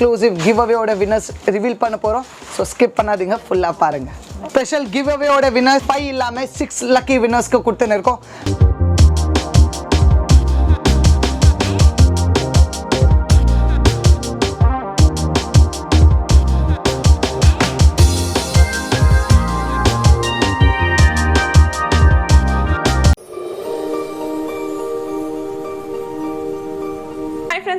Exclusive give அவேயோட winners reveal பண்ண போகிறோம். ஸோ ஸ்கிப் பண்ணாதீங்க, ஃபுல்லாக பாருங்கள். ஸ்பெஷல் கிவ் அவேயோட வின்னர்ஸ் 5 இல்லாமல் 6 லக்கி வின்னர்ஸ்க்கு கொடுத்துன்னு இருக்கோம்.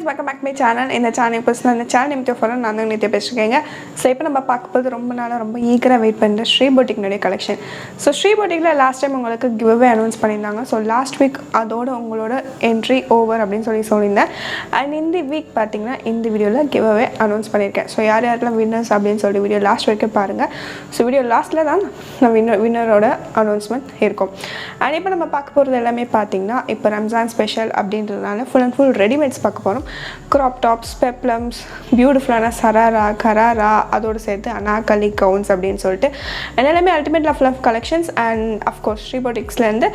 Welcome back my channel. இந்த சேனல் பர்சனல் இந்த சேனல் நிமித்த ஃபாலோ நான் தான் நித்திய பேசிருக்கேங்க. ஸோ இப்போ நம்ம பார்க்கும்போது ரொம்ப நாளாக ரொம்ப ஈகராக வெயிட் பண்ணுற ஸ்ரீ பொட்டிக்னுடைய கலெக்ஷன். ஸோ ஸ்ரீ பொட்டிக்கில் லாஸ்ட் டைம் உங்களுக்கு கிவ்அவே அனௌன்ஸ் பண்ணியிருந்தாங்க. ஸோ லாஸ்ட் வீக் அதோட உங்களோட என்ட்ரி ஓவர் அப்படின்னு சொல்லியிருந்தேன். அண்ட் இந்த வீக் பார்த்தீங்கன்னா இந்த வீடியோவில் கிவ்அவே அனௌன்ஸ் பண்ணியிருக்கேன். ஸோ யார் யாரெல்லாம் வின்னர்ஸ் அப்படின்னு சொல்லி வீடியோ லாஸ்ட் வரைக்கும் பாருங்கள். ஸோ வீடியோ லாஸ்ட்டில் தான் நான் வின்னரோட அனௌன்ஸ்மெண்ட் இருக்கும். அண்ட் இப்போ நம்ம பார்க்க போகிறது எல்லாமே பார்த்தீங்கன்னா இப்போ ரம்ஜான் ஸ்பெஷல் அப்படின்றதுனால ஃபுல் அண்ட் ஃபுல் ரெடிமேட்ஸ் பார்க்க போகிறோம். க்ராப் டாப்ஸ், பெப்ளம்ஸ், பியூட்டிஃபுல்லான சராரா, கராரா, அதோடு சேர்த்து அனாகலி கவுன்ஸ் அப்படின்னு சொல்லிட்டு எல்லாமே ultimate love collections. And of course Sri பொட்டிக்ஸ்லேருந்து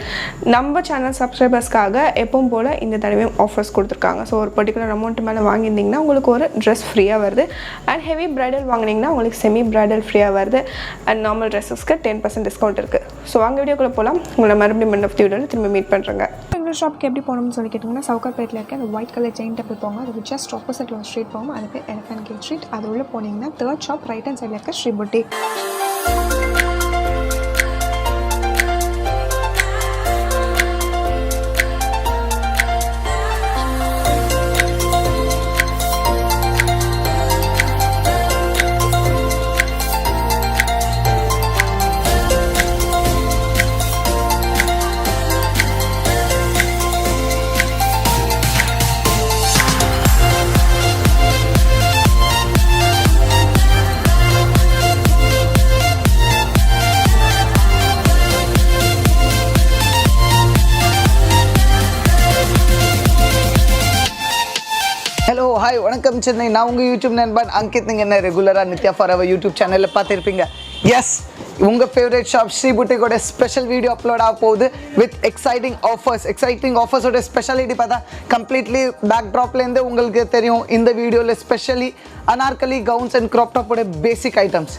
நம்ம சேனல் சப்ஸ்கிரைபர்ஸ்க்காக எப்பவும் போல் இந்த தடவையும் ஆஃபர்ஸ் கொடுத்துருக்காங்க. ஸோ ஒரு பர்டிகுலர் அமௌண்ட் மேலே வாங்கியிருந்தீங்கன்னா உங்களுக்கு ஒரு ட்ரெஸ் ஃப்ரீயாக வருது. அண்ட் ஹெவி ப்ரைடல் வாங்கினீங்கன்னா உங்களுக்கு செமி ப்ரைடல் ஃப்ரீயாக வருது. அண்ட் நார்மல் ட்ரெஸ்ஸஸ்க்கு 10% டிஸ்கவுண்ட் இருக்குது. ஸோ வாங்க வீடியோக்குள்ளே போகலாம். உங்களை மறுபடியும் மண்ட் ஆஃப் தி வீடியோவில் திரும்ப மீட் பண்ணுறேங்க. எங்கள் ஷாப்புக்கு எப்படி போகணும்னு சொல்லி கேட்டிங்கன்னா சவுகார்பேட்டில் இருக்க அந்த ஒயிட் கலர் ஜெயின் டெம்பிள் போங்க. அதுக்கு ஜஸ்ட் ஆப்போசிட்டில் ஒரு ஸ்ட்ரீட் போகும். அதுக்கு எலஃபண்ட் கேட் ஸ்ட்ரீட். அது உள்ளே போனீங்கன்னா 3rd ஷாப் ரைட் ஹேண்ட் சைடில் இருக்க ஸ்ரீ பொட்டிக். ஹலோ ஹாய் வணக்கம் சென்னை. நான் உங்கள் யூடியூப் நண்பன் அங்கித். நீங்கள் என்ன ரெகுலராக நித்யா ஃபார் அவர் யூடியூப் சேனலில் பார்த்துருப்பீங்க. எஸ், உங்கள் ஃபேவரட் ஷாப் ஸ்ரீ பொட்டிக்கோட ஸ்பெஷல் வீடியோ அப்லோட் ஆக போகுது வித் எக்ஸைட்டிங் ஆஃபர்ஸோட ஸ்பெஷாலிட்டி பார்த்தா கம்ப்ளீட்லி பேக் ட்ராப்லேருந்து உங்களுக்கு தெரியும். இந்த வீடியோவில் specially Anarkali gowns and crop டாப்போட பேசிக் ஐட்டம்ஸ்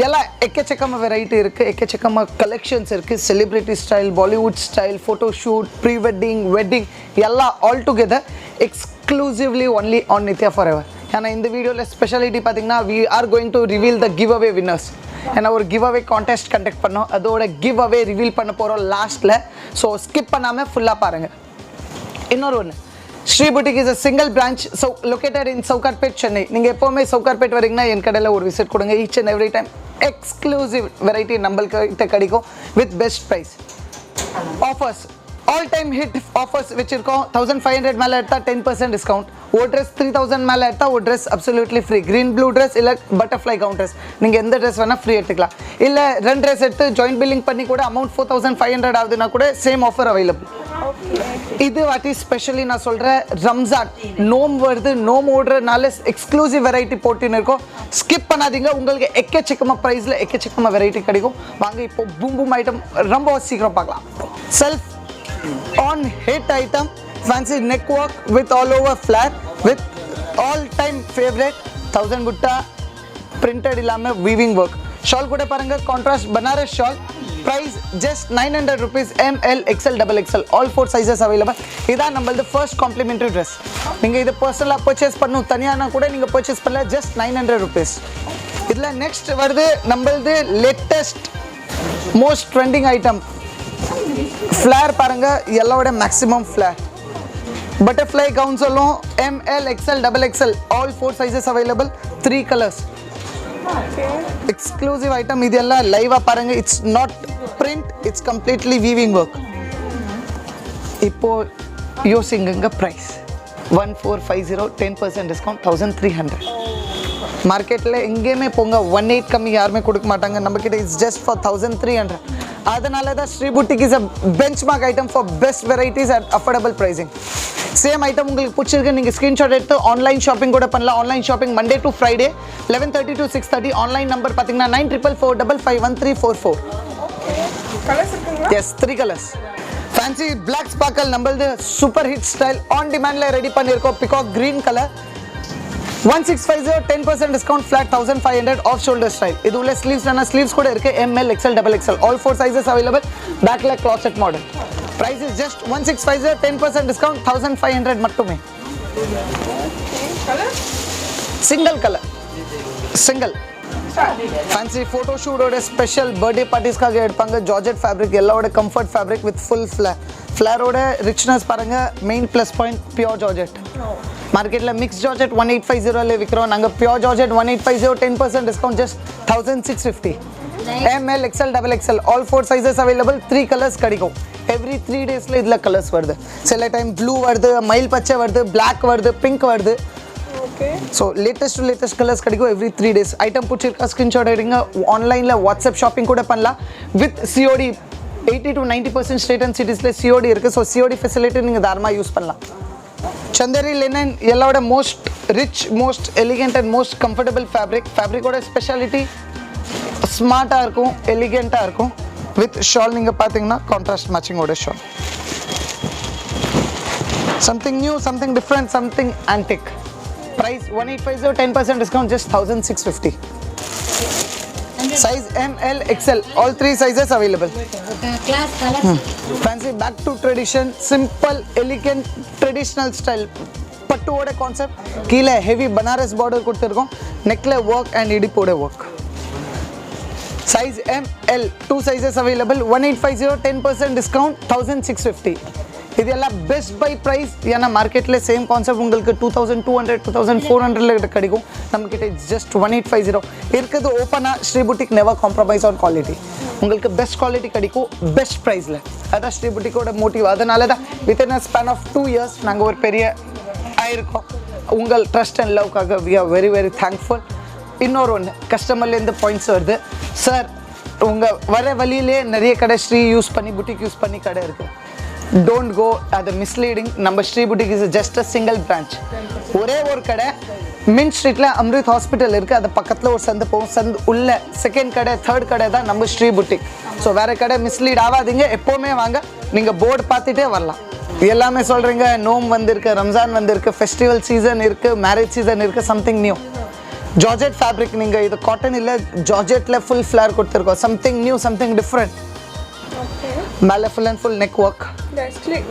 எல்லாம் எக்கச்சக்கமாக வெரைட்டி இருக்குது, எக்கச்சக்கமாக கலெக்ஷன்ஸ் இருக்குது. Celebrity style, Bollywood style, photo shoot, pre wedding, wedding எல்லாம் all together exclusively only on Nithya for ever. ஏன்னா இந்த வீடியோவில் ஸ்பெஷாலிட்டி பார்த்தீங்கன்னா we are going to reveal the give away winners. ஏன்னா ஒரு கிவ் அவே கான்டெஸ்ட் கண்டக்ட் பண்ணோம், அதோட கிவ் அவே ரிவீல் பண்ண போகிறோம் லாஸ்ட்டில். ஸோ ஸ்கிப் பண்ணாமல் ஃபுல்லாக பாருங்கள். இன்னொரு ஒன்று, Sri boutique is a single branch located in Sowcarpet, Chennai. நீங்கள் எப்போவுமே சவுகார்பேட் வரீங்கன்னா என் கடையில் ஒரு விசிட் கொடுங்க. Each and every time exclusive variety நம்மள்கிட்ட கிடைக்கும் with best price. Offers all time hit offers வச்சுருக்கோம். 1500 மேலே எடுத்தால் 10% டிஸ்கவுண்ட். ஒரு ட்ரெஸ் 3000 மேலே எடுத்தால் ஒரு dress absolutely free. Green blue dress இல்லை பட்டர்ஃப்ளை கவுண்ட் ட்ரெஸ், நீங்கள் எந்த ட்ரெஸ் வேணால் ஃப்ரீ எடுத்துக்கலாம். இல்லை 2 ட்ரெஸ் எடுத்து ஜாயின்ட் பில்லிங் பண்ணி கூட அமௌண்ட் 4500 ஆகுதுன்னா கூட சேம் ஆஃபர் அவைலபிள். இது வாட்டி ஸ்பெஷலி நான் சொல்கிறேன், ரம்ஜான் நோம் வருது, நோம் ஓடுறதுனால எக்ஸ்க்ளூசிவ் வெரைட்டி போட்டுன்னு இருக்கோம். ஸ்கிப் பண்ணாதீங்க, உங்களுக்கு எக்கச்சக்கமாக ப்ரைஸில் எக்கச்சக்கமாக வெரைட்டி கிடைக்கும். வாங்க இப்போ பூம் பூம் ஐட்டம் ரொம்ப சீக்கிரம் பார்க்கலாம். Self on hit item, fancy neck work with all over flat with all time favorite 1000 butta printed illama weaving work. shawl kuda paranga contrast banaras shawl, price just 900 rupees. ML XL XXL all 4 sizes available. idha nambalde first complimentary dress. ninga idu personal purchase pannu thaniyana kuda ninga purchase palla just 900 rupees. idla next varudhu nambalde latest most trending item flare பாருங்கள், எல்லாவோட maximum flare. Butterfly gowns எல்லாம் ML XL XXL all 4 sizes available, 3 colours. Exclusive item இது எல்லாம் லைவாக பாருங்கள். It's not print, it's completely weaving work. இப்போது யோசிங்க price 1450, 10% discount 1300. மார்க்கெட்டில் எங்கேயுமே போங்க 18 கம்மி யாருமே கொடுக்க மாட்டாங்க. நம்மக்கிட்ட இட்ஸ் ஜஸ்ட் ஃபார் 1300. அதனால தான் Sri boutique is a benchmark item for best varieties at affordable pricing. Same item உங்களுக்கு பிடிச்சிருக்கு, நீங்கள் ஸ்க்ரீன்ஷாட் எடுத்து ஆன்லைன் ஷாப்பிங் கூட பண்ணலாம். Online shopping Monday to Friday 11:30 to 6:30. Online number பார்த்தீங்கன்னா 9444551344. Yes, 3 colours. Fancy black sparkle நம்மளது சூப்பர் ஹிட் ஸ்டைல் ஆன் டிமாண்டில் ready பண்ணியிருக்கோம். Peacock green colour 1650 10% discount flat 1500 off shoulder style. இது உள்ள sleeves and sleeves கூட இருக்கு ML XL XXL all four sizes available. Back leg closet model. Price is just 1650 10% discount 1500 மட்டுமே. Single color. Single. Fancy photo shoot or special birthday parties காக எடுப்பாங்க georgette fabric எல்லாரோட comfort fabric with full flare ஓட richness பாருங்க main plus point pure georgette. மார்க்கெட்ல mix georgette 1850 ல விக்கிறோம் நாங்க pure georgette 1850 10% discount just 1650 ML XL XXL all four sizes available 3 colors கிடைக்கும் every 3 daysல இதுல கலர்ஸ் வருது சில டைம் ப்ளூ வருது மயில் பச்சை வருது black வருது pink வருது okay so latest to latest colours கிடைக்கும் every 3 days ஐட்டம் பிடிச்சிருக்கா ஸ்கிரீன்ஷாட் எடுங்க ஆன்லைன்ல வாட்ஸ்அப் ஷாப்பிங் கூட பண்ணலாம் with COD 80 to 90% state and சிட்டிஸ்ல COD இருக்கு சோ COD ஃபெசிலிட்டி நீங்க தாராளமா யூஸ் பண்ணலாம் Chanderi linen எல்லாரோட most rich most elegant and most comfortable fabric ஓட speciality ஸ்மார்ட்டா இருக்கும் எலிகென்ட்டா இருக்கும் with shawl நீங்க பாத்தீங்கன்னா contrast matching ஓட shawl something new something different something antique price 1850 10% discount just 1650 size ML XL all 3 sizes available class colors fancy back to tradition simple elegant traditional style pattu oda concept keela heavy banaras border கொடுத்திருக்கோம் neckல work and இடுப்போட work size ML 2 sizes available 1850 10% discount 1650 இதெல்லாம் best by price ஏன்னா மார்க்கெட்ல same concept உங்களுக்கு 2200 2400 ல கிடைக்கும் நம்ம கிட்ட just 1850 இருக்குது ஓபனா Sri boutique never compromise on quality உங்களுக்கு பெஸ்ட் குவாலிட்டி கிடைக்கும் பெஸ்ட் பிரைஸ்ல அதான் ஸ்ரீ புட்டிக்கோட மோட்டிவ் அதனால தான் within a span of 2 years நாங்க ஒரு பெரிய ஆயிருக்கோம் உங்கள் ட்ரஸ்ட் அண்ட் லவ்க்காக we are very very thankful இன்னொரு ஒன்று கஸ்டமர்ல இருந்து பாயிண்ட்ஸ் வருது சார் உங்க வர வழியிலே நிறைய கடை ஸ்ரீ யூஸ் பண்ணி புட்டிக் யூஸ் பண்ணி கடை இருக்கு don't go at the misleading number Sri Boutique is just a single branch ஒரே ஒரு கடை மின் ஸ்ட்ரீட்ல அம்ரித் ஹாஸ்பிடல் இருக்கு அது பக்கத்துல ஒரு சந்து போகும் சந்து உள்ள செகண்ட் கடை தேர்ட் கடை தான் நம்ம ஸ்ரீ புட்டிக் ஸோ வேற கடை மிஸ்லீட் ஆகாதீங்க எப்போவுமே வாங்க நீங்க போர்டு பார்த்துட்டே வரலாம் எல்லாமே சொல்றீங்க நோம் வந்திருக்கு ரம்ஜான் வந்திருக்கு ஃபெஸ்டிவல் சீசன் இருக்கு மேரேஜ் சீசன் இருக்கு சம்திங் நியூ ஜார்ஜெட் ஃபேப்ரிக் நீங்க இது காட்டன் இல்ல ஜார்ஜெட்ல ஃபுல் ஃபிளேர் கொடுத்துருக்கோம் சம்திங் நியூ சம்திங் டிஃப்ரெண்ட் மேலே full and full neck work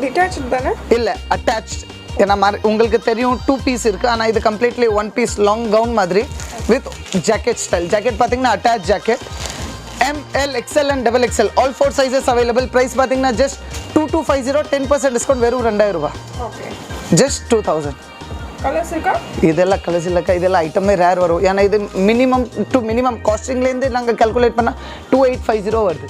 detached தானே இல்லை அட்டாச்ட் ஏன்னா உங்களுக்கு தெரியும் 2 பீஸ் இருக்குது ஆனால் இது கம்ப்ளீட்லி 1 பீஸ் லாங் கவுன் மாதிரி வித் ஜாக்கெட் ஸ்டைல் ஜாக்கெட் பார்த்தீங்கன்னா attach jacket ML XL and XXL all 4 sizes available price பார்த்தீங்கன்னா just 2250 10% டிஸ்கவுண்ட் வெறும் 2000 ரூபாய் ஓகே just 2000 கலர்ஸ் இருக்கா இதெல்லாம் கலர்ஸ் இல்லைக்கா இதெல்லாம் ஐட்டமே ரேர் வரும் ஏன்னா இது மினிமம் காஸ்டிங்லேருந்து நாங்கள் கால்குலேட் பண்ணால் 2850 வருது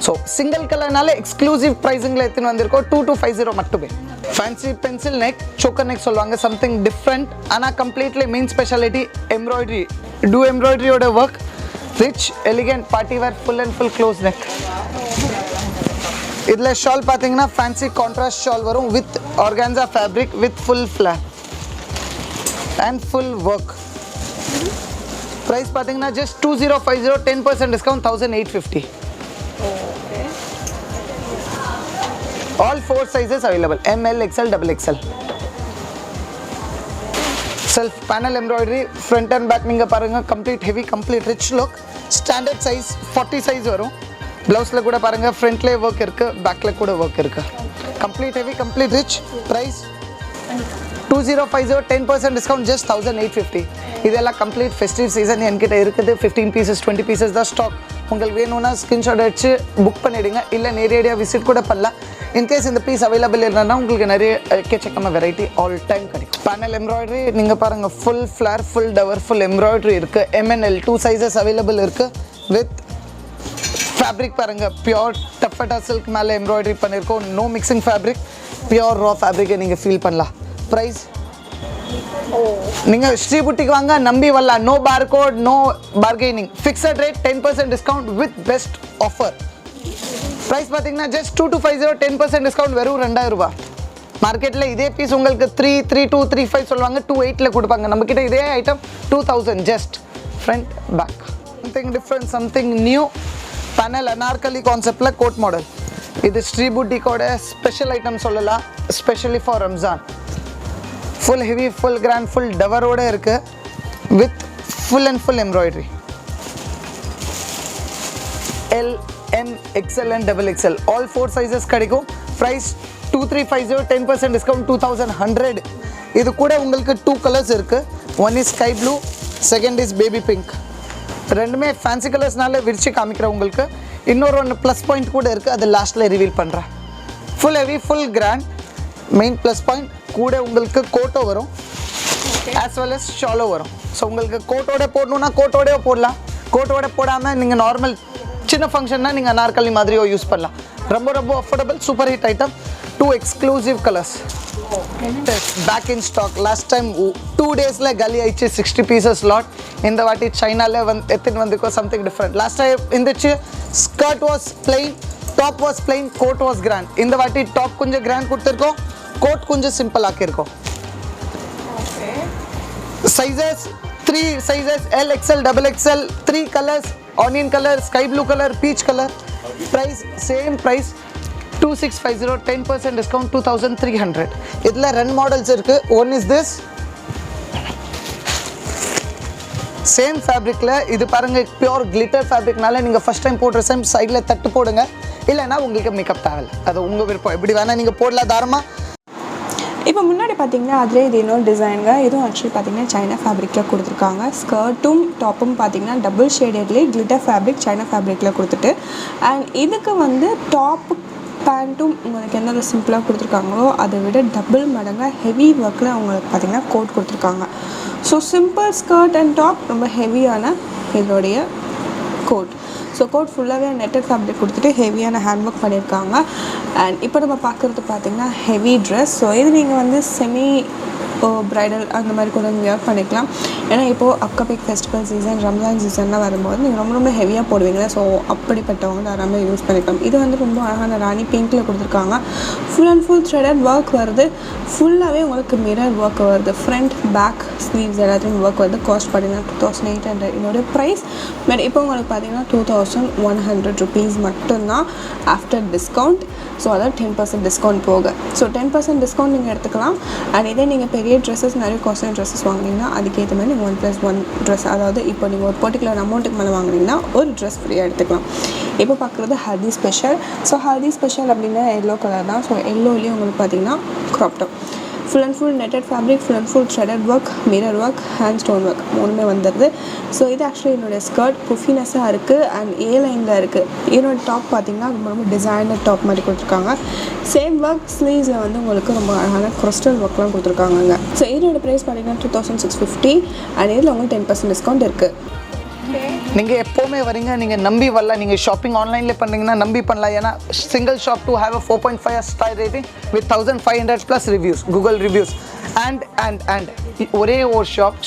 ஸோ சிங்கிள் கலர்னால எக்ஸ்க்ளூசிவ் ப்ரைஸிங்கில் எடுத்துன்னு வந்திருக்கோம் 2250 மட்டுமே fancy pencil neck choker neck சொல்லுவாங்க சம்திங் டிஃப்ரெண்ட் ஆனால் completely main speciality embroidery to எம்ப்ராய்டரியோட work rich elegant party wear full and full close neck இதில் ஷால் பார்த்தீங்கன்னா ஃபேன்சி கான்ட்ராஸ்ட் ஷால் வரும் with organza fabric with full flare and full work price பார்த்தீங்கன்னா just 2050 10% discount 1850 all 4 sizes available ML XL XXL self panel embroidery front and back நீங்க பாருங்க complete heavy complete rich look standard size 40 size வரும் ப்ளவுஸ்ல கூட பாருங்க ஃப்ரண்ட்ல work இருக்கு பேக்ல கூட work இருக்கு complete heavy complete rich price 2050 10% discount just 1850 இதெல்லாம் complete festive season என்கிட்ட இருக்குது 15 pieces 20 pieces தான் ஸ்டாக் உங்களுக்கு வேணும்னா ஸ்கிரீன்ஷாட் அடிச்சு புக் பண்ணிடுங்க இல்லை நேரடியாக விசிட் கூட பண்ணலாம் இன்கேஸ் இந்த பீஸ் அவைலபிள் இல்லைன்னா உங்களுக்கு நிறைய எக்கச்சக்கமாக வெரைட்டி ஆல் டைம் கிடைக்கும் பேனல் எம்ப்ராய்டரி நீங்கள் பாருங்கள் ஃபுல் ஃப்ளார் ஃபுல் டவர் ஃபுல் எம்ப்ராய்டரி இருக்குது MNL 2 sizes அவைலபிள் இருக்குது வித் ஃபேப்ரிக் பாருங்கள் பியோர் டஃபட்டா சில்க் மேலே எம்ப்ராய்டரி பண்ணியிருக்கோம் no mixing fabric pure raw ஃபேப்ரிக்கை நீங்கள் ஃபீல் பண்ணலாம் ப்ரைஸ் நீங்கள் ஸ்ரீ புட்டிக் வாங்க நம்பி வரலாம் no barcode no bargaining fixed rate 10% discount with best offer price பார்த்தீங்கன்னா ஜஸ்ட் 2250 10% டிஸ்கவுண்ட் வெறும் 2000 ரூபாய் மார்க்கெட்டில் இதே பீஸ் உங்களுக்கு 32 35 சொல்லுவாங்க 28ல கொடுப்பாங்க நம்மக்கிட்ட இதே item 2000 just front back something different something new panel Anarkali கான்செப்டில் கோட் மாடல் இது ஸ்ரீ புட்டிக்கோட ஸ்பெஷல் ஐட்டம் சொல்லலாம் specially for Ramzan full heavy full grand full டவரோடு இருக்குது with full and full embroidery. L, M, XL and XXL all 4 sizes கிடைக்கும். price 2350, 10% discount 2100. இது கூட உங்களுக்கு 2 கலர்ஸ் இருக்கு. one is sky blue, second is baby pink. ரெண்டுமே fancy கலர்ஸ்னால விரிச்சு காமிக்கிறேன் உங்களுக்கு. இன்னொரு ஒன்று ப்ளஸ் பாயிண்ட் கூட இருக்குது, அது லாஸ்ட்டில் ரிவீல் பண்ணுறேன். Full heavy full grand. Main plus point கூட உங்களுக்கு கோட்டோ வரும், ஆஸ் வெல் அஸ் ஷாலோ வரும். ஸோ உங்களுக்கு கோட்டோட போடணுன்னா கோட்டோட போடலாம், கோட்டோட போடாமல் நீங்கள் நார்மல் சின்ன ஃபங்க்ஷன்னா நீங்கள் அனார்கலி மாதிரியோ யூஸ் பண்ணலாம். ரொம்ப ரொம்ப affordable, super hit item. 2 exclusive colours back in stock. Last time 2 டேஸில் காலி ஆயிடுச்சு 60 பீசஸ் லாட். இந்த வாட்டி சைனாவில் எத்தின்னு வந்துக்கோ சம்திங் டிஃப்ரெண்ட். லாஸ்ட் டைம் இருந்துச்சு skirt was plain, top was plain, coat was grand. இந்த வாட்டி டாப் கொஞ்சம் கிராண்ட் கொடுத்துருக்கோம், கோட் கொஞ்சம் சிம்பிள் ஆக்கியிருக்கோம். Sizes 3 sizes L, XL, XXL, 3 colors, onion color, sky blue color, peach color. Price same price 2650, 10% discount 2300. இதில் 2 models இருக்கு. One is this same ஃபேப்ரிக்கில், இது பாருங்க பியூர் கிளிட்டர் ஃபேப்ரிக்னால நீங்கள் ஃபர்ஸ்ட் டைம் போடுற சேம் சைடில் தட்டு போடுங்க, இல்லைன்னா உங்களுக்கு மேக்கப் தேவையில்லை, அது உங்கள் விருப்பம். எப்படி வேணால் நீங்கள் போடலாம் தாராளமாக. இப்போ முன்னாடி பார்த்தீங்கன்னா அதிலே இது இன்னொரு டிசைனுங்க. இதுவும் ஆக்சுவலி பார்த்தீங்கன்னா சைனா ஃபேப்ரிக்கில் கொடுத்துருக்காங்க. ஸ்கர்ட்டும் டாப்பும் பார்த்தீங்கன்னா டபுள் ஷேடட்லேயே கிளிட்டர் ஃபேப்ரிக் சைனா ஃபேப்ரிக்கில் கொடுத்துட்டு, அண்ட் இதுக்கு வந்து டாப்பு பேண்ட்டும் உங்களுக்கு எந்த சிம்பிளாக கொடுத்துருக்காங்களோ அதை விட டபுள் மடங்காக ஹெவி ஒர்க்கில் அவங்களுக்கு பார்த்தீங்கன்னா கோட் கொடுத்துருக்காங்க. So simple skirt and top, ரொம்ப ஹெவியான இதோடைய கோட். ஸோ கோட் ஃபுல்லாகவே நெட்டட் ஃபேப்ரிக் கொடுத்துட்டு ஹெவியான ஹேண்ட் ஒர்க் பண்ணியிருக்காங்க. அண்ட் இப்போ நம்ம பார்க்குறது பார்த்திங்கன்னா ஹெவி ட்ரெஸ். ஸோ இது நீங்கள் வந்து செமி ப்ரைடல் அந்த மாதிரி கூட நீங்கள் வேர் பண்ணிக்கலாம். ஏன்னா இப்போது அப்கமிங் ஃபெஸ்டிவல் சீசன், ரம்ஜான் சீசன்லாம் வரும்போது நீங்கள் ரொம்ப ரொம்ப ஹெவியாக போடுவீங்க. ஸோ அப்படிப்பட்டவங்க தாராளமாக யூஸ் பண்ணிக்கலாம். இது வந்து ரொம்ப அழகான ராணி பிங்க்கில் கொடுத்துருக்காங்க. Full and full threaded work வருது, ஃபுல்லாகவே உங்களுக்கு மிரர் ஒர்க் வருது, ஃப்ரண்ட் பேக் ஸ்லீவ்ஸ் எல்லாத்தையும் ஒர்க் வருது. காஸ்ட் பார்த்தீங்கன்னா 2800. இதோட ப்ரைஸ் இப்போ உங்களுக்கு பார்த்தீங்கன்னா 2100 rupees மட்டும்தான் ஆஃப்டர் டிஸ்கவுண்ட். ஸோ அதாவது 10% டிஸ்கவுண்ட் போக. ஸோ 10% டிஸ்கவுண்ட் நீங்கள் எடுத்துக்கலாம். அண்ட் இதே நீங்கள் பெரிய ட்ரெஸ்ஸஸ், நிறைய காஸ்ட்லி ட்ரெஸ்ஸஸ் வாங்கினீங்கன்னா அதுக்கேற்ற மாதிரி நீங்கள் 1+1 ட்ரெஸ், அதாவது இப்போ நீங்கள் ஒரு பர்டிகுலர் அமௌண்ட்டுக்கு மேலே வாங்கினீங்கன்னா ஒரு ட்ரெஸ் ஃப்ரீயாக எடுத்துக்கலாம். இப்போ பார்க்குறது haldi special. So haldi special அப்படின்னா எல்லோ கலர் தான். ஸோ எல்லோலேயும் உங்களுக்கு பார்த்தீங்கன்னா crop top, full and full netted fabric, full and full threaded work, mirror work, hand stone work மூணுமே வந்துடுது. ஸோ இது ஆக்சுவலி என்னுடைய ஸ்கர்ட் புஃபினஸாக இருக்குது அண்ட் ஏ லைனில் இருக்குது. என்னோடய டாப் பார்த்திங்கன்னா ரொம்ப ரொம்ப டிசைனர் டாப் மாதிரி கொடுத்துருக்காங்க. சேம் ஒர்க் ஸ்லீவ்ஸில் வந்து உங்களுக்கு ரொம்ப அழகான க்ரிஸ்டல் ஒர்க்லாம் கொடுத்துருக்காங்க. ஸோ இதோட ப்ரைஸ் பார்த்திங்கன்னா 2650 அண்ட் இதில் உங்களுக்கு 10% டிஸ்கவுண்ட் இருக்குது. நீங்கள் எப்போவுமே வரீங்க, நீங்கள் நம்பி வரலாம். நீங்கள் ஷாப்பிங் ஆன்லைனில் பண்ணுறீங்கன்னா நம்பி பண்ணலாம். ஏன்னா single shop to have a 4.5 star rating with 1500+ reviews, Google reviews. And ஒரே ஒரு ஷாப்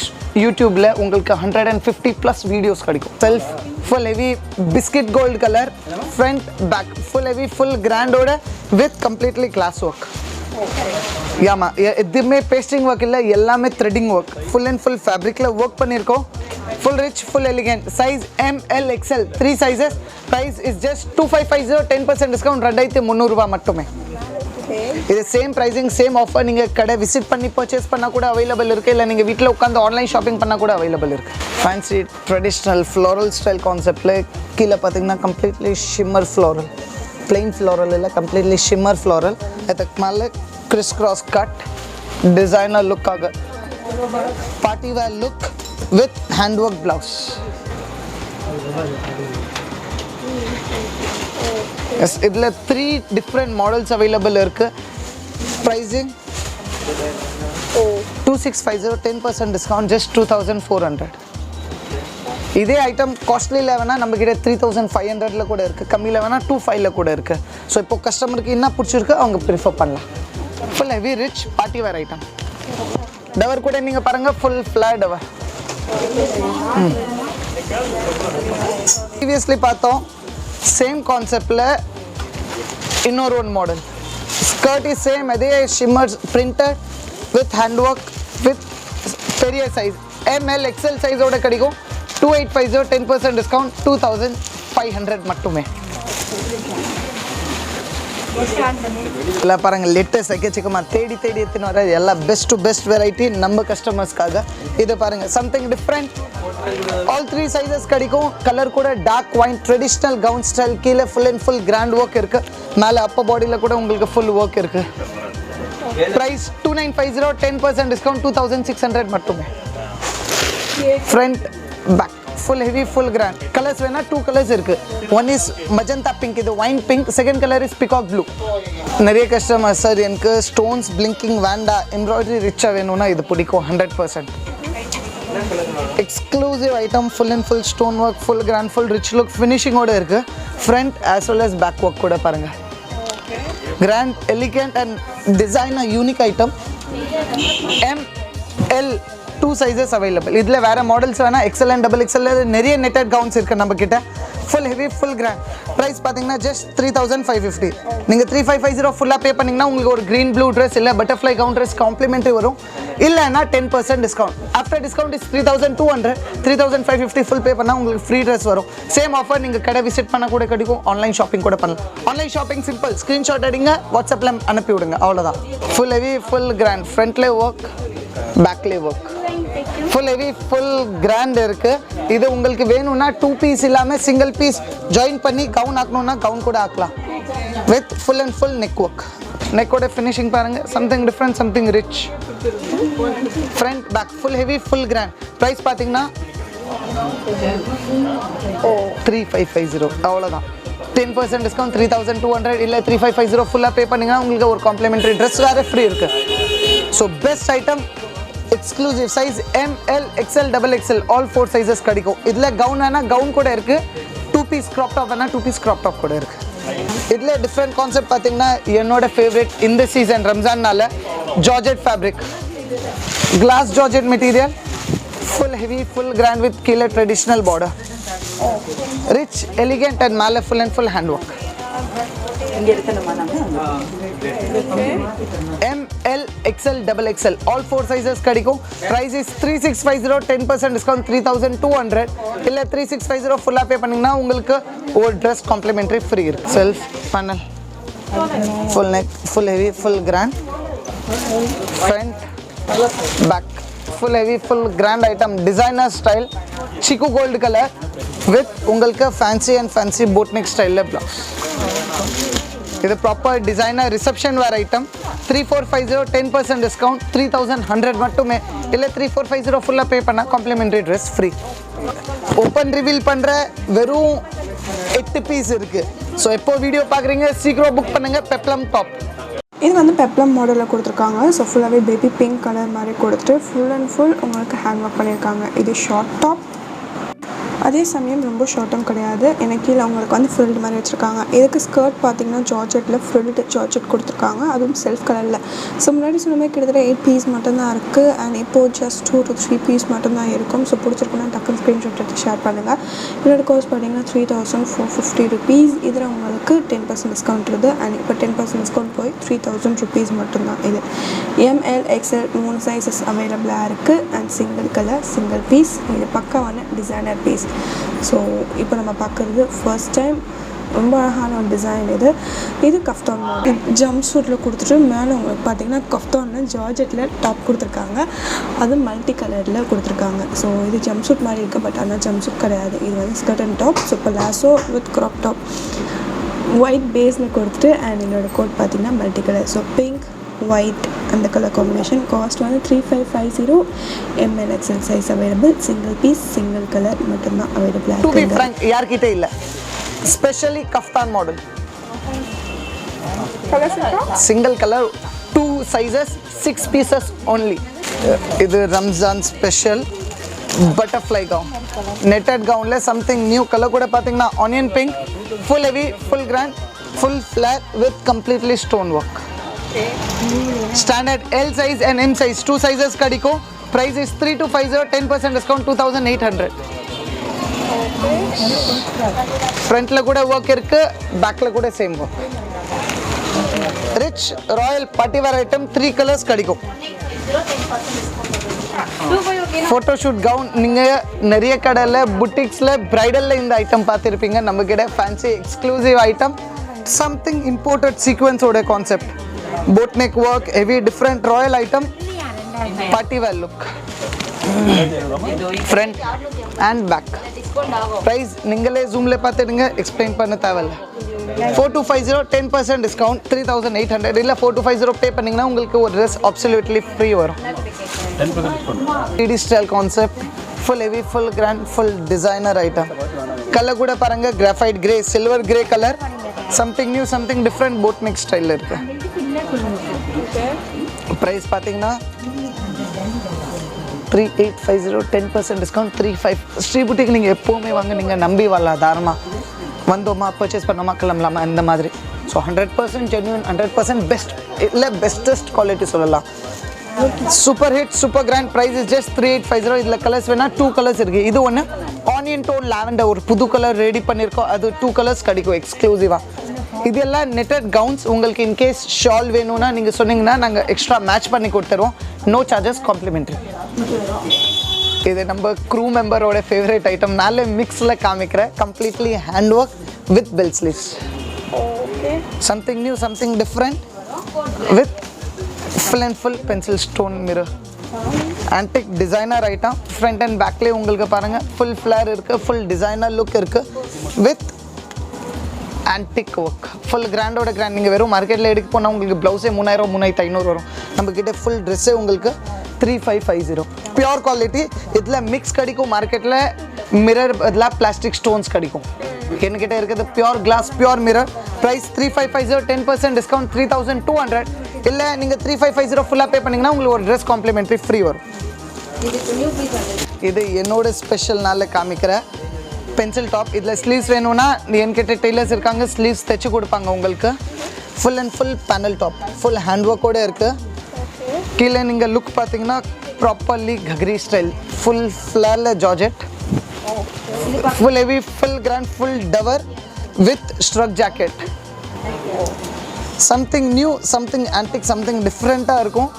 யூடியூப்பில் உங்களுக்கு 150+ வீடியோஸ் கிடைக்கும். Self full heavy biscuit gold colour, front back full heavy full கிராண்டோட வித் கம்ப்ளீட்லி கிளாஸ் ஒர்க். ஆமா, எதுவுமே பேஸ்டிங் ஒர்க் இல்லை, எல்லாமே threading work. Full and full ஃபேப்ரிக்கில் ஒர்க் பண்ணியிருக்கோம். Full rich, full elegant. Size M, L, XL 3 sizes. Price is just 2550, 10% discount 2300 மட்டுமே. இது same pricing, same offer. நீங்கள் கடை விசிட் பண்ணி பர்ச்சேஸ் பண்ணால் கூட அவைலபிள் இருக்குது, இல்லை நீங்கள் வீட்டில் உட்காந்து ஆன்லைன் ஷாப்பிங் பண்ணால் கூட அவைலபிள் இருக்குது. ஃபேன்சி ட்ரெடிஷ்னல் ஃப்ளோரல் ஸ்டைல் கான்செப்டில் கீழே பார்த்தீங்கன்னா completely shimmer floral, plain floral இல்லை, கம்ப்ளீட்லி ஷிம்மர் ஃப்ளோரல். அதுக்கு மேலே கிறிஸ் கிராஸ் கட், டிசைனர் லுக்காக party wear look with hand work blouse. Yes, இதில் 3 டிஃப்ரெண்ட் மாடல்ஸ் அவைலபிள் இருக்குது. Pricing 2650, 10% discount just 2400. இதே ஐட்டம் காஸ்ட்லியில் வேணால் நம்மக்கிட்ட 3500 கூட இருக்குது, கம்மியில் வேணால் 2500 கூட இருக்குது. ஸோ இப்போ கஸ்டமருக்கு என்ன பிடிச்சிருக்கு அவங்க ப்ரிஃபர் பண்ணலாம். Full heavy rich party wear item. Tower கூட நீங்கள் பாருங்கள், ஃபுல் ஃப்ளாட் டவர். ப்ரீவியஸ்லி பார்த்தோம் சேம் கான்செப்டில் இன்னொரு one model. Skirt is same, அதே shimmer printed with hand work with பெரிய சைஸ் M, L, XL சைஸோட கிடைக்கும். 2850, 10% டிஸ்கவுண்ட் 2500 மட்டுமே. எல்லாம் பாருங்கள் லேட்டஸ்ட் எக்கச்சக்கமாக தேடி எடுத்துன்னு வர எல்லாம் பெஸ்ட் டு பெஸ்ட் வெரைட்டி நம்ம கஸ்டமர்ஸ்க்காக. இது பாருங்கள் சம்திங் டிஃப்ரெண்ட். ஆல் 3 சைஸஸ் கிடைக்கும். கலர் கூட dark wine traditional gown style. கீழே full and full grand work இருக்குது. மேலே அப்பர் பாடியில் கூட உங்களுக்கு ஃபுல் ஒர்க் இருக்குது. ப்ரைஸ் 2950, 10% டிஸ்கவுண்ட் 2600 மட்டுமே. Front back full heavy full grand. Colours வேணா 2 கலர்ஸ் இருக்கு. ஒன் இஸ் மஜந்தா பிங்க், இது wine pink. Second colour is peacock blue. நிறைய கஸ்டமர் சார் எனக்கு ஸ்டோன்ஸ் பிளிங்கிங் வேண்டாம், எம்ப்ராய்டரி ரிச்சாக வேணும்னா இது பிடிக்கும். 100% exclusive item. Full and full stone work, full grand, full rich look ஃபினிஷிங்கோடு இருக்குது. Front as well as back work கூட பாருங்கள். Grand elegant and designer unique item. ML 2 sizes available. இதில் வேறு மாடல்ஸ் வேணால் XL and XXL நிறைய netted gowns இருக்குது நம்மக்கிட்ட. Full heavy full grand. Price பார்த்தீங்கன்னா ஜஸ்ட் 3550. நீங்கள் 3550 ஃபுல்லாக பே பண்ணிங்கன்னா உங்களுக்கு ஒரு க்ரீன் ப்ளூ ட்ரெஸ் இல்லை பட்டர்ஃப்ளை கவுன் ட்ரெஸ் காம்ப்ளிமெண்ட்ரி வரும். இல்லைன்னா 10% discount. After discount is 3200. 3550 full pay பண்ணால் உங்களுக்கு ஃப்ரீ ட்ரெஸ் வரும். சேம் ஆஃபர் நீங்கள் கடை விசிட் பண்ண கூட கிடைக்கும். ஆன்லைன் ஷாப்பிங் கூட பண்ணலாம். Online shopping simple. ஸ்க்ரீன்ஷாட் அடிங்க, வாட்ஸ்அப்பில் அனுப்பி விடுங்க, அவ்வளோதான். Full heavy full grand. ஃப்ரண்ட்லேயே ஒர்க், பேக்லேயே work. Full heavy full grand இருக்குது. இது உங்களுக்கு வேணும்னா 2 பீஸ் இல்லாமல் சிங்கிள் பீஸ் ஜாயின் பண்ணி கவுன் ஆக்கணும்னா கவுன் கூட ஆக்கலாம். With full and full neck work. நெக்கோட ஃபினிஷிங் பாருங்கள். Something different, something rich. Front back full heavy full grand. Price பார்த்தீங்கன்னா 3550, அவ்வளோதான். 10% டிஸ்கவுண்ட் 3200. இல்லை 3550 ஃபுல்லாக பே பண்ணிங்கன்னா உங்களுக்கு ஒரு காம்ப்ளிமெண்ட்ரி ட்ரெஸ் வேறு ஃப்ரீ இருக்குது. So best item. Exclusive size ML XL XXL all 4 sizes கிடைக்கும். இதில் கவுன் வேணால் கவுன் கூட இருக்குது. 2 பீஸ் க்ராப் டாப் வேணால் 2 பீஸ் க்ராப் டாப் கூட இருக்குது. இதில் டிஃப்ரெண்ட் கான்செப்ட் பார்த்தீங்கன்னா என்னோட ஃபேவரட் இந்த சீசன் ரம்ஜான்னால georgette fabric, glass georgette material. Full heavy full grand with கீழே traditional border. Rich elegant and மேலே full and full hand work. ML XL XXL all 4 sizes கிடைக்கும். price is 3650, 10% discount 3200. இல்ல 3650 ஃபுல்லா பே பண்ணீங்கன்னா உங்களுக்கு ஒரு Dress complimentary free இருக்கு. Self panel, full neck, full heavy, full grand, front, back, full heavy, full grand item, designer style, chiku gold color with உங்களுக்கு fancy and fancy boat neck style blouse. இது proper designer reception wear item. 3450, 10% discount 3100 மட்டுமே. இல்லை 3450 ஃபுல்லாக pay பண்ணால் complimentary dress free. Open reveal பண்ணுற வெறும் 8 piece இருக்குது. So எப்போ வீடியோ பார்க்குறீங்க சீக்கிரம் புக் பண்ணுங்கள். Peplum top. இது வந்து பெப்ளம் மாடலில் கொடுத்துருக்காங்க. ஸோ ஃபுல்லாகவே பேபி பிங்க் கலர் மாதிரி கொடுத்துட்டு ஃபுல் அண்ட் ஃபுல் உங்களுக்கு ஹேண்ட் ஒர்க் பண்ணியிருக்காங்க. இது ஷார்ட் டாப், அதே சமயம் ரொம்ப ஷார்ட்டும் கிடையாது. எனக்கு கீழே அவங்களுக்கு வந்து ஃப்ரில்டு மாதிரி வச்சுருக்காங்க. இதுக்கு ஸ்கர்ட் பார்த்திங்கன்னா ஜார்ஜெட்டில் ஃப்ரில்டு ஜார்ஜெட் கொடுத்துருக்காங்க, அதுவும் செல்ஃப் கலரில். ஸோ முன்னாடி சொன்ன மாதிரி கிட்டத்தட்ட 8 பீஸ் மட்டும்தான் இருக்குது. அண்ட் இப்போது ஜஸ்ட் 2 to 3 பீஸ் மட்டும்தான் இருக்கும். ஸோ பிடிச்சிருக்குன்னா டக்குன்னு ஸ்க்ரீன்ஷாட் எடுத்து ஷேர் பண்ணுங்கள். இதோட கோர்ஸ் பார்த்திங்கன்னா 3450 rupees. இதில் உங்களுக்கு 10% டிஸ்கவுண்ட் இருக்குது. அண்ட் இப்போ 10% டிஸ்கவுண்ட் போய் 3000 rupees மட்டும்தான். இது ML XL 3 சைஸஸ் அவைலபிளாக இருக்குது. And single colour single piece. இது பக்காவான டிசைனர் பீஸ். ஸோ இப்போ நம்ம பார்க்குறது ஃபர்ஸ்ட் டைம் ரொம்ப அழகான ஒரு டிசைன். இது கஃப்தான் மாடல் ஜம்ப் சூட்டில் கொடுத்துட்டு மேலே உங்களுக்கு பார்த்தீங்கன்னா கஃப்தானில் ஜார்ஜெட்டில் டாப் கொடுத்துருக்காங்க. அது மல்டி கலரில் கொடுத்துருக்காங்க. ஸோ இது ஜம்ப் சூட் மாதிரி இருக்குது, பட் ஆனால் ஜம்ப் சூட் கிடையாது. இது வந்து ஸ்கர்ட் அண்ட் டாப். ஸோ இப்போ லாஸோ வித் க்ராப் டாப் ஒயிட் பேஸில் கொடுத்துட்டு அண்ட் என்னோடய கோட் பார்த்தீங்கன்னா multi colour. So pink white அந்த கலர் காம்பினேஷன். காஸ்ட் வந்து 3550. ML XL size available. Single piece single colour மட்டும்தான் அவைலபிளாக டு பி இருக்குது. ஃப்ராங்க் யார்கிட்ட இல்லை. Specially kaftan model single colour 2 sizes 6 pieces only. இது Ramzan special butterfly gown, netted கவுனில் something new colour கூட பார்த்தீங்கன்னா onion pink. Full heavy full grand full flat with completely stone work. Standard L size and M size 2 sizes கிடைக்கும். price is 3250, 10% discount 2800. ஃப்ரண்ட்டில் கூட work இருக்குது, பேக்கில் கூட same work. Rich Royal partywear item 3 colours கிடைக்கும். Photoshoot gown நீங்கள் நிறைய கடையில் புட்டிக்ஸில் ப்ரைடலில் இந்த ஐட்டம் பார்த்துருப்பீங்க. நம்மக்கிட்ட fancy exclusive item something imported sequence ode concept, boat neck work, heavy different royal item, party wear look, front and back. Price ningale zoom le paathinga explain panna thavilla. 4250 10% discount 3800 illa 4250 pay panningna ungalku or dress absolutely free varum. 10% discount. 3D style concept, full heavy, full grand, full designer item. Color kuda paranga graphite gray, silver gray color, something new, something different, boat neck style la irukku. Price pathina 3850 10% discount 35. Sri Boutique நீங்க எப்பவுமே வாங்க, நீங்க நம்பி வரலாம், தாராளமா வந்தோமா purchase பண்ணோமா கிளம்பலாமா அந்த மாதிரி. ஸோ 100% ஜென்யூன், 100% பெஸ்ட் இல்லை பெஸ்டஸ்ட் குவாலிட்டி சொல்லலாம். Super hit, super grand. Price is just 3850. இதில் கலர்ஸ் வேணால் 2 கலர்ஸ் இருக்குது. இது ஒன்று ஆனியன் டோன் லாவெண்டர், ஒரு புது கலர் ரெடி பண்ணியிருக்கோம், அது 2 கலர்ஸ் கிடைக்கும் எக்ஸ்க்ளூசிவாக. இது எல்லாம் நெட்டட் கவுன்ஸ். உங்களுக்கு இன்கேஸ் ஷால் வேணும்னா நீங்கள் சொன்னீங்கன்னா நாங்கள் எக்ஸ்ட்ரா மேட்ச் பண்ணி கொடுத்துருவோம். No charges, complimentary. இது நம்ம க்ரூ மெம்பரோட ஃபேவரட் ஐட்டம். நாலே மிக்ஸில் காமிக்கிறேன். Completely hand work with bell sleeves. Something new, something different with full and full pencil stone mirror. Antique designer item. Front and பேக்லேயே உங்களுக்கு பாருங்கள் ஃபுல் ஃப்ளேர் இருக்குது, ஃபுல் டிசைனர் லுக் இருக்குது வித் ஆன்டிக் ஒர்க். ஃபுல் கிராண்டோட grand. நீங்கள் வெறும் மார்க்கெட்டில் எடுக்க போனால் உங்களுக்கு ப்ளவுஸே 3000 3500 வரும். நம்மக்கிட்ட ஃபுல் ட்ரெஸ்ஸே உங்களுக்கு 3550. Pure quality. இதில் மிக்ஸ் கிடைக்கும். மார்க்கெட்டில் மிரர் பதிலாக பிளாஸ்டிக் ஸ்டோன்ஸ் கிடைக்கும். என்கிட்ட இருக்கிறது pure glass, pure mirror. Price 3550 10% discount 3200. இல்லை நீங்கள் 3550 ஃபுல்லாக பே பண்ணிங்கன்னா உங்களுக்கு ஒரு ட்ரெஸ் காம்ப்ளிமெண்ட்ரி ஃப்ரீ வரும். இது என்னோட ஸ்பெஷல்னால காமிக்கிற பென்சில் டாப். இதில் ஸ்லீவ்ஸ் வேணும்னா என்கிட்ட டெய்லர்ஸ் இருக்காங்க, ஸ்லீவ்ஸ் தைச்சு கொடுப்பாங்க உங்களுக்கு. Full and full panel top, full hand ஒர்க்கோடு இருக்குது. கீழே நீங்கள் லுக் பார்த்தீங்கன்னா ப்ராப்பர்லி கக்ரி ஸ்டைல், ஃபுல் ஃப்ளேரில் georgette, full heavy, full grand, full tower with struck jacket. Something new, something antique, something டிஃப்ரெண்ட்டாக இருக்கும்.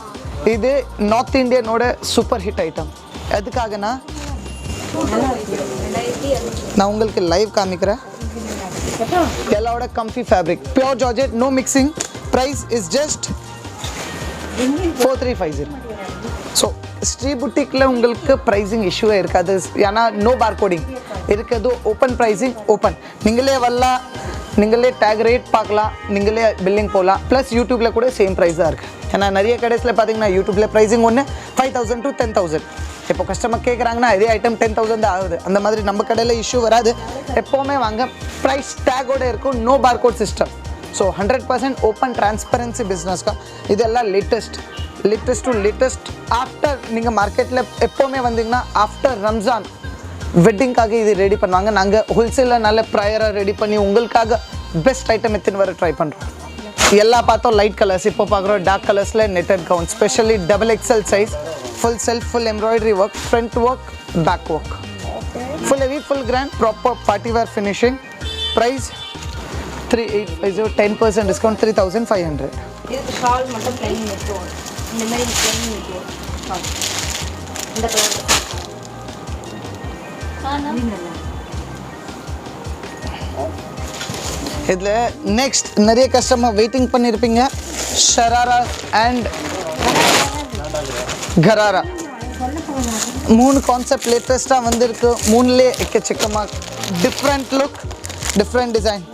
இது நார்த் இந்தியனோட சூப்பர் ஹிட் ஐட்டம். எதுக்காகனா நான் உங்களுக்கு லைவ் காமிக்கிறேன். எல்லாவோட comfy fabric, pure georgette, no mixing. Price is just 4350. So Sri புட்டிக்கில் உங்களுக்கு ப்ரைஸிங் இஷ்யூவே இருக்காது. ஏன்னா நோ பார்கோடிங் இருக்கிறது, ஓப்பன் ப்ரைஸிங், ஓப்பன். நீங்களே வரலாம், நீங்களே டேக் ரேட் பார்க்கலாம், நீங்களே பில்லிங் போகலாம். ப்ளஸ் யூடியூப்பில் கூட சேம் ப்ரைஸ் தான் இருக்குது. ஏன்னா நிறைய கடைஸில் பார்த்தீங்கன்னா யூடியூப்பில் ப்ரைஸிங் ஒன்று 5000 to 10,000. இப்போ கஸ்டமர் கேட்குறாங்கன்னா இதே ஐட்டம் 10,000 தான் ஆகுது. அந்த மாதிரி நம்ம கடையில் இஷ்யூ வராது. எப்போவுமே வாங்க, ப்ரைஸ் டேக்கோடு இருக்கும், no barcode system. So 100% open transparency பிஸ்னஸ்க்கா. இதெல்லாம் லேட்டஸ்ட் டு லேட்டஸ்ட். ஆஃப்டர் நீங்கள் மார்க்கெட்டில் எப்போவுமே வந்தீங்கன்னா ஆஃப்டர் ரம்ஜான் வெட்டிங்காக இது ரெடி பண்ணுவாங்க. நாங்கள் ஹோல்சேலில் நல்ல ப்ரையராக ரெடி பண்ணி உங்களுக்காக பெஸ்ட் ஐட்டம் எத்தனை வர ட்ரை பண்ணுறோம். எல்லாம் பார்த்தோம் லைட் கலர்ஸ். இப்போ பார்க்குறோம் டார்க் கலர்ஸில் netted gown, specially XXL size, full self, full embroidery work, front work, back work, full heavy, full grand, proper party wear finishing. Price 3850 10% discount 3500. இதுக்கு ஷால் மட்டும் ப்ளைன் இருக்கும். இந்த மாதிரி ப்ளைன் இருக்கும் ஷால். இந்த கலர் இதில் நெக்ஸ்ட் நிறைய கஸ்டமர் வெயிட்டிங் பண்ணியிருப்பீங்க. ஷராரா அண்ட் கராரா 3 கான்செப்ட் லேட்டஸ்ட்டாக வந்திருக்கு. 3லே எக்கச்சக்கமாக different look, different design.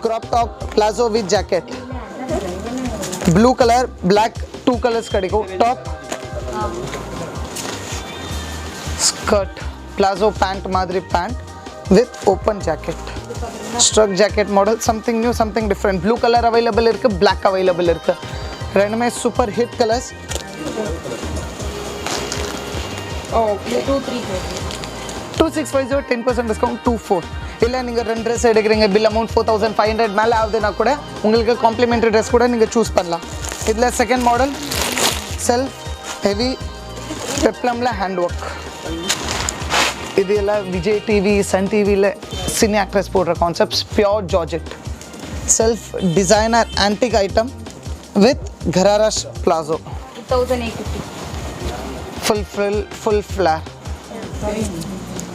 Crop top, palazzo with jacket, blue colour, black, 2 colours कड़को. टॉप, स्कर्ट, प्लाजो पैंट मादरी pant with open jacket, struck jacket model. Something new, something different. Blue colour available इरुक्कु, black available इरुक्कु. ரெண்டுமே super hit colours. Okay 2650 10% discount 24. இல்லை நீங்கள் 2 dress எடுக்கிறீங்க, bill amount 4500 மேலே ஆகுதுன்னா கூட உங்களுக்கு காம்ப்ளிமெண்ட்ரி ட்ரெஸ் கூட நீங்கள் சூஸ் பண்ணலாம். இதில் செகண்ட் மாடல் செல்ஃப் ஹெவி பெப்ளமில் ஹேண்ட் ஒர்க். இது எல்லாம் விஜய் டிவி, சன் டிவியில் சினி ஆக்ட்ரஸ் போடுற concepts. Pure georgette, self designer antique item with கராராஷ் palazzo. 2850. Full frill, full flare.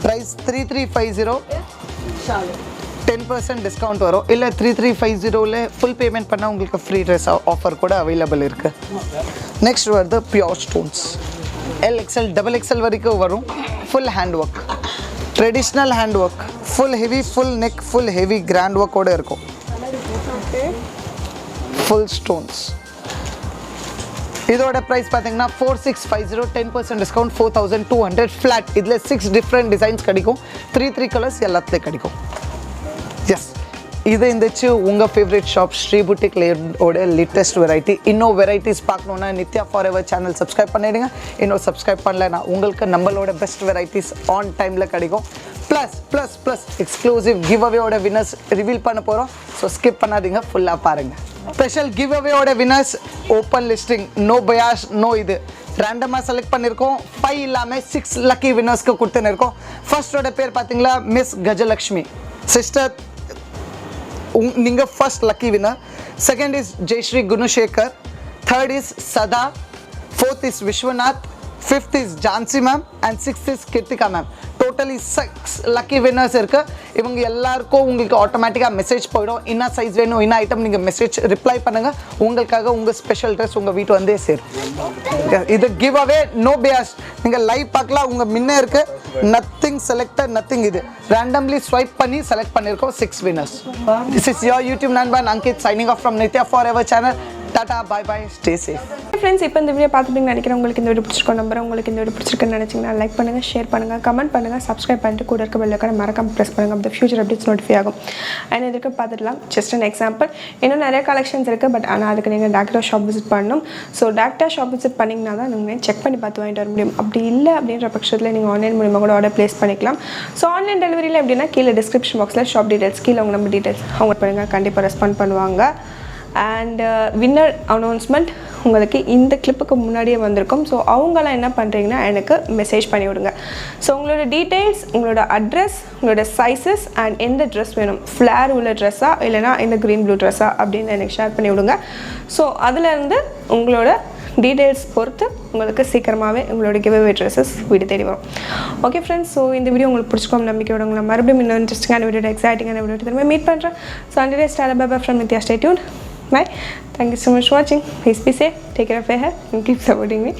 Price 3350 shawl 10% discount வரும். இல்லை 3350 ஃபுல் பேமெண்ட் பண்ணால் உங்களுக்கு ஃப்ரீ ட்ரெஸ் ஆஃபர் கூட அவைலபிள் இருக்குது. நெக்ஸ்ட் வருது பியோர் ஸ்டோன்ஸ். LXL XXL வரைக்கும் வரும். Full hand work, traditional hand work, full heavy, full neck, full heavy grand ஒர்க்கோடு இருக்கும். Full stones. இதோட ப்ரைஸ் பார்த்தீங்கன்னா 4650, 10% டிஸ்கவுண்ட் 4200 ஃப்ளாட். இதில் 6 டிஃப்ரெண்ட் டிசைன்ஸ் கிடைக்கும். 3 கலர்ஸ் எல்லாத்துலேயும் கிடைக்கும். எஸ், இது இருந்துச்சு உங்கள் ஃபேவரட் ஷாப் ஸ்ரீ புட்டிக் லேயோட லேட்டஸ்ட் வெரைட்டி. இன்னும் வெரைட்டிஸ் பார்க்கணுன்னா Nithya for ever channel subscribe பண்ணிவிடுங்க. இன்னும் சப்ஸ்கிரைப் பண்ணலைன்னா உங்களுக்கு நம்மளோட பெஸ்ட் வெரைட்டிஸ் ஆன் டைமில் கிடைக்கும். ப்ளஸ் எக்ஸ்க்ளூசிவ் கிவ் அவேயோட வின்னர்ஸ் ரிவீல் பண்ண போகிறோம். ஸோ ஸ்கிப் பண்ணாதீங்க, ஃபுல்லாக பாருங்கள். ஸ்பெஷல் கிவ் அவேயோட winners open listing, no bias, no இது ரேண்டமாக செலக்ட் பண்ணியிருக்கோம். 5 இல்லாமல் 6 லக்கி வின்னர்ஸ்க்கு கொடுத்துன்னு இருக்கோம். ஃபர்ஸ்டோட பேர் பார்த்தீங்களா மிஸ் கஜலக்ஷ்மி சிஸ்டர், நீங்கள் first lucky winner. Second is Jayashree Gunasekar, third is Sadha, fourth is Viswanath, fifth is Jhansi ma'am and sixth is Krithika ma'am. Totally 6 lucky winners இருக்குது. இவங்க எல்லாருக்கும் உங்களுக்கு ஆட்டோமேட்டிக்காக மெசேஜ் போயிடும். என்ன சைஸ் வேணும், என்ன ஐட்டம், நீங்கள் மெசேஜ் ரிப்ளை பண்ணுங்கள். உங்களுக்காக உங்கள் ஸ்பெஷல் ட்ரெஸ் உங்கள் வீட்டு வந்தே சேரும். இது கிவ் அவே, நோ பியாஸ். நீங்கள் லைவ் பார்க்கலாம், உங்கள் முன்னே இருக்குது. Nothing selected, nothing. இது ரேண்டம்லி ஸ்வைப் பண்ணி செலக்ட் பண்ணியிருக்கோம் 6 winners. This is your YouTube நண்பன் Ankit signing off from Nithya for ever channel. Tata, bye bye, stay safe. Friends, இப்போ இந்த வீடியோ பார்த்துட்டு நினைக்கிறேன் உங்களுக்கு இந்த வீடியோ பிடிச்சிருக்கோம். நம்பர் உங்களுக்கு இந்த வீடியோ பிடிச்சிருக்குன்னு நினச்சிங்கன்னா லைக் பண்ணுங்கள், ஷேர் பண்ணுங்கள், கமெண்ட் பண்ணுங்கள், சப்ஸ்கிரைப் பண்ணிட்டு கூட இருக்க பெல் ஐகானை மறக்காம ப்ரெஸ் பண்ணுங்கள். அப்போ ஃபியூச்சர் அப்டேட்ஸ் நோட்டிஃபை ஆகும். அண்ட் இதுக்கு பார்த்துடலாம். Just an example. இன்னும் நிறைய கலெக்ஷன்ஸ் இருக்குது. பட் ஆனால் அதுக்கு நீங்கள் டேரக்டாக ஷாப் விசிட் பண்ணணும். ஸோ டேரக்டாக ஷாப் விசிட் பண்ணிங்கன்னா தான் நீங்கள் செக் பண்ணி பார்த்து வாங்கிட்டு வர முடியும். அப்படி இல்லை அப்படின்ற பட்சத்தில் நீங்கள் ஆன்லைன் மூலிமா கூட ஆர்டர் ப்ளேஸ் பண்ணிக்கலாம். ஸோ ஆன்லைன் டெலிவரியில் எப்படின்னா கீழே டிஸ்கிரிப்ஷன் பாக்ஸில் ஷாப் டீட்டெயில்ஸ், கீழே உங்கள் நம்பர் டீட்டெயில்ஸ் அவங்க பண்ணுங்கள், கண்டிப்பாக ரெஸ்பாண்ட் பண்ணுவாங்க. அண்ட் வின்னர் அனௌன்ஸ்மெண்ட் உங்களுக்கு இந்த கிளிப்புக்கு முன்னாடியே வந்திருக்கும். ஸோ அவங்களாம் என்ன பண்ணுறீங்கன்னா எனக்கு மெசேஜ் பண்ணி விடுங்க. ஸோ உங்களோட டீட்டெயில்ஸ், உங்களோட அட்ரஸ், உங்களோட சைஸஸ் அண்ட் எந்த ட்ரெஸ் வேணும், ஃப்ளேர் உள்ள ட்ரெஸ்ஸா இல்லைனா இந்த க்ரீன் ப்ளூ ட்ரெஸ்ஸா அப்படின்னு எனக்கு ஷேர் பண்ணி விடுங்க. ஸோ அதுலேருந்து உங்களோட டீட்டெயில்ஸ் பொறுத்து உங்களுக்கு சீக்கிரமாகவே உங்களோட கிவ் அவே ட்ரெஸ்ஸஸ் வீடு தேடி வரும். ஓகே ஃப்ரெண்ட்ஸ், ஸோ இந்த வீடியோ உங்களுக்கு பிடிச்சிக்கோம் நம்பிக்கையோட உங்களை மறுபடியும் இன்னும் இன்ட்ரெஸ்டிங்கான வீடியோ, எக்ஸைட்டிங்கான வீடியோ திரும்ப மீட் பண்ணுறேன். So and star by from Nithya, stay tuned. Bye. Thank you so much for watching. Please be safe. Take care of your hair and keep supporting me.